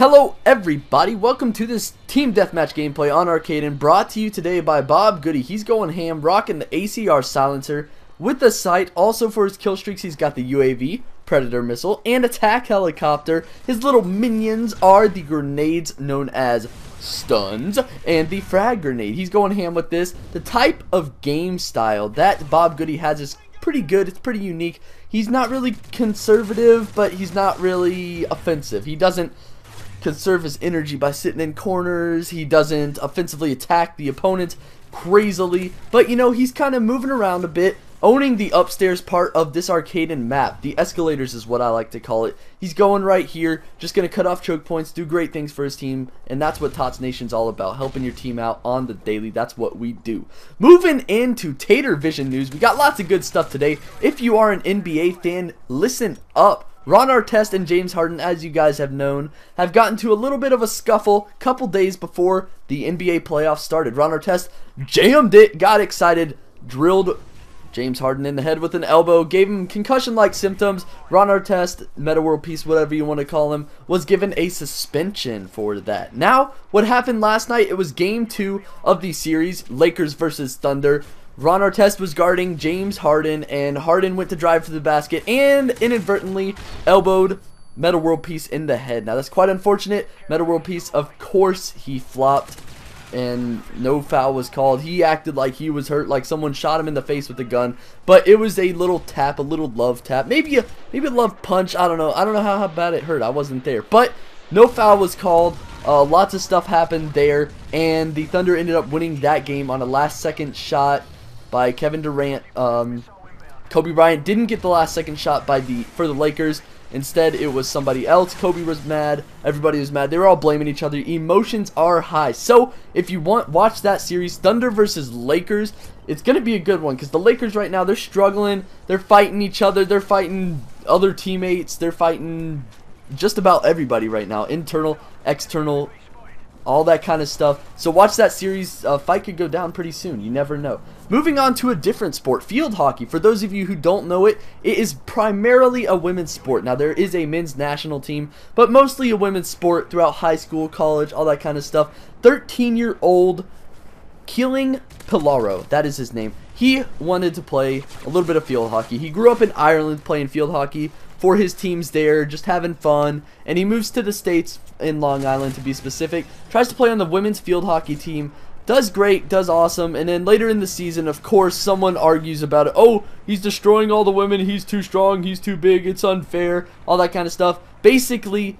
Hello everybody, welcome to this team deathmatch gameplay on Arcade and brought to you today by Bob Goody. He's going ham, rocking the ACR silencer with the sight. Also for his kill streaks, he's got the UAV, Predator missile, and attack helicopter. His little minions are the grenades known as stuns and the frag grenade. He's going ham with this. The type of game style that Bob Goody has is pretty good. It's pretty unique. He's not really conservative, but he's not really offensive. He doesn't conserve his energy by sitting in corners. He doesn't offensively attack the opponent crazily, but you know, he's kind of moving around a bit, owning the upstairs part of this arcade and map. The escalators is what I like to call it. He's going right here, just going to cut off choke points, do great things for his team, and that's what Tots Nation's all about, helping your team out on the daily. That's what we do. Moving into Tater Vision news, we got lots of good stuff today. If you are an NBA fan, listen up. Ron Artest and James Harden, as you guys have known, have gotten to a little bit of a scuffle a couple days before the NBA playoffs started. Ron Artest jammed it, got excited, drilled James Harden in the head with an elbow, gave him concussion-like symptoms. Ron Artest, Meta World Peace, whatever you want to call him, was given a suspension for that. Now, what happened last night, it was game 2 of the series, Lakers versus Thunder. Ron Artest was guarding James Harden, and Harden went to drive to the basket and inadvertently elbowed Meta World Peace in the head. Now, that's quite unfortunate. Meta World Peace, of course, he flopped, and no foul was called. He acted like he was hurt, like someone shot him in the face with a gun, but it was a little tap, a little love tap, maybe a love punch. I don't know how bad it hurt. I wasn't there, but no foul was called. Lots of stuff happened there, and the Thunder ended up winning that game on a last-second shot by Kevin Durant. Kobe Bryant didn't get the last second shot for the Lakers. Instead, it was somebody else. Kobe was mad. Everybody was mad. They were all blaming each other. Emotions are high. So, if you watch that series, Thunder versus Lakers, it's going to be a good one because the Lakers right now, they're struggling. They're fighting each other. They're fighting other teammates. They're fighting just about everybody right now. Internal, external, all that kind of stuff. So watch that series. Fight could go down pretty soon. You never know. Moving on to a different sport, field hockey. For those of you who don't know it, it is primarily a women's sport. Now, there is a men's national team, but mostly a women's sport throughout high school, college, all that kind of stuff. 13-year-old Keeling Pilaro, that is his name. He wanted to play a little bit of field hockey. He grew up in Ireland playing field hockey for his teams there, just having fun, and he moves to the States, in Long Island to be specific, tries to play on the women's field hockey team, does great, does awesome, and then later in the season, of course, someone argues about it. Oh, he's destroying all the women, he's too strong, he's too big, it's unfair, all that kind of stuff. Basically,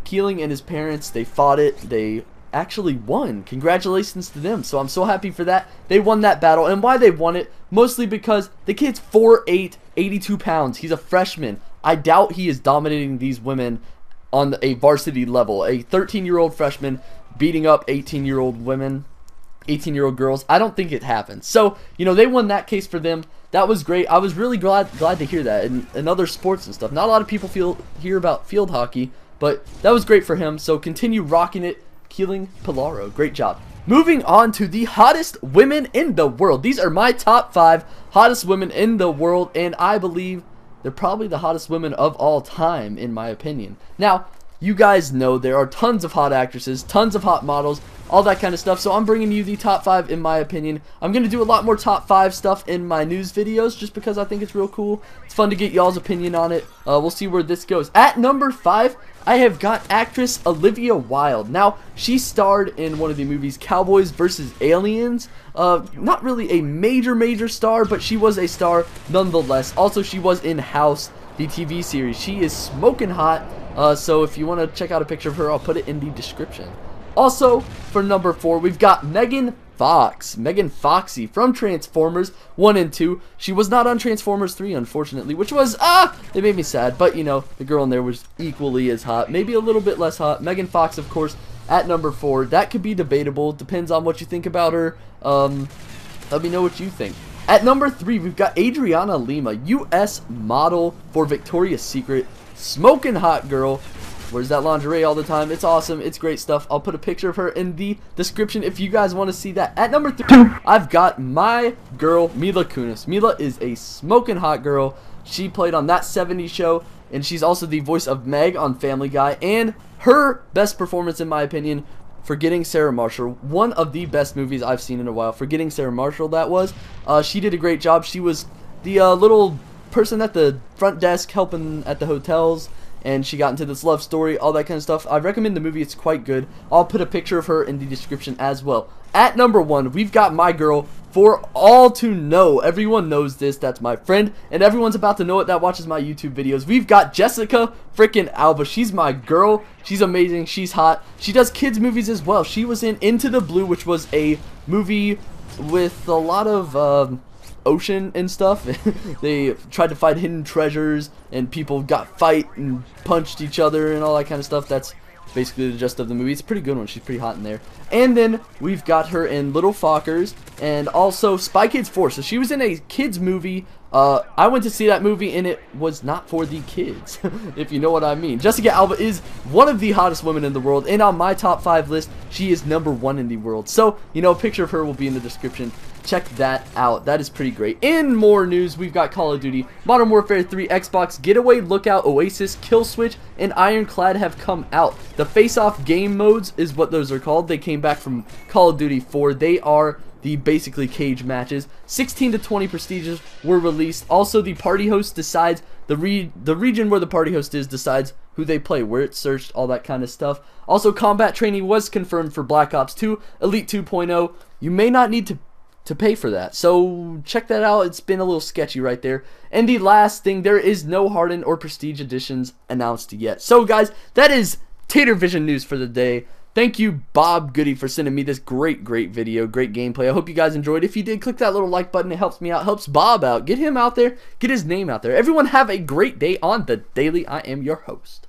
Keeling and his parents, they fought it, they actually won. Congratulations to them. So I'm so happy for that. They won that battle, and why they won it, mostly because the kid's 4'8", 82 pounds. He's a freshman. I doubt he is dominating these women on a varsity level. A 13-year-old freshman beating up 18-year-old women, 18-year-old girls. I don't think it happens. So, you know, they won that case for them. That was great. I was really glad to hear that. In other sports and stuff, not a lot of people hear about field hockey, but that was great for him. So continue rocking it, Keeling Pilaro. Great job. Moving on to the hottest women in the world. These are my top 5 hottest women in the world, and I believe they're probably the hottest women of all time, in my opinion. Now, you guys know there are tons of hot actresses, tons of hot models, all that kind of stuff, so I'm bringing you the top 5 in my opinion. I'm going to do a lot more top 5 stuff in my news videos just because I think it's real cool. It's fun to get y'all's opinion on it. We'll see where this goes. At number 5, I have got actress Olivia Wilde. Now, she starred in one of the movies Cowboys vs. Aliens. Not really a major star, but she was a star nonetheless. Also, she was in House, the TV series. She is smoking hot. So if you want to check out a picture of her, I'll put it in the description. Also, for number 4, we've got Megan Foxy from Transformers 1 and 2. She was not on Transformers 3, unfortunately, which was, it made me sad. But, you know, the girl in there was equally as hot, maybe a little bit less hot. Megan Fox, of course, at number 4. That could be debatable. Depends on what you think about her. Let me know what you think. At number 3, we've got Adriana Lima, U.S. model for Victoria's Secret. Smoking hot girl. Wears that lingerie all the time. It's awesome. It's great stuff. I'll put a picture of her in the description if you guys want to see that. At number 3, I've got my girl, Mila Kunis. Mila is a smoking hot girl. She played on That 70s Show. and she's also the voice of Meg on Family Guy. And her best performance, in my opinion, Forgetting Sarah Marshall, one of the best movies I've seen in a while. Forgetting Sarah Marshall, that was. She did a great job. She was the little person at the front desk helping at the hotels, and she got into this love story, all that kind of stuff. I recommend the movie. It's quite good. I'll put a picture of her in the description as well. At number 1, we've got my girl, for all to know. Everyone knows this. That's my friend, and everyone's about to know it that watches my YouTube videos. We've got Jessica freaking Alba. She's my girl. She's amazing. She's hot. She does kids movies as well. She was in Into the Blue, which was a movie with a lot of ocean and stuff. They tried to find hidden treasures, and people got fight and punched each other and all that kind of stuff. That's basically the gist of the movie. It's a pretty good one. She's pretty hot in there. And then we've got her in Little Fockers and also Spy Kids 4. So she was in a kids movie. I went to see that movie, and it was not for the kids, if you know what I mean. Jessica Alba is one of the hottest women in the world, and on my top 5 list, she is number 1 in the world. So, you know, a picture of her will be in the description. Check that out. That is pretty great. In more news, we've got Call of Duty, Modern Warfare 3, Xbox, Getaway, Lookout, Oasis, Kill Switch, and Ironclad have come out. The face-off game modes is what those are called. They came back from Call of Duty 4. They are the basically cage matches. 16 to 20 prestiges were released. Also, the party host decides, the region where the party host is decides who they play, where it's searched, all that kind of stuff. Also, combat training was confirmed for Black Ops 2, Elite 2.0. You may not need to pay for that, so check that out. It's been a little sketchy right there. And the last thing, there is no Hardened or Prestige editions announced yet. So guys, that is Tater Vision news for the day. Thank you, Bob Goody, for sending me this great video, great gameplay. I hope you guys enjoyed. If you did, click that little like button. It helps me out, helps Bob out. Get him out there, get his name out there. Everyone have a great day on The Daily. I am your host.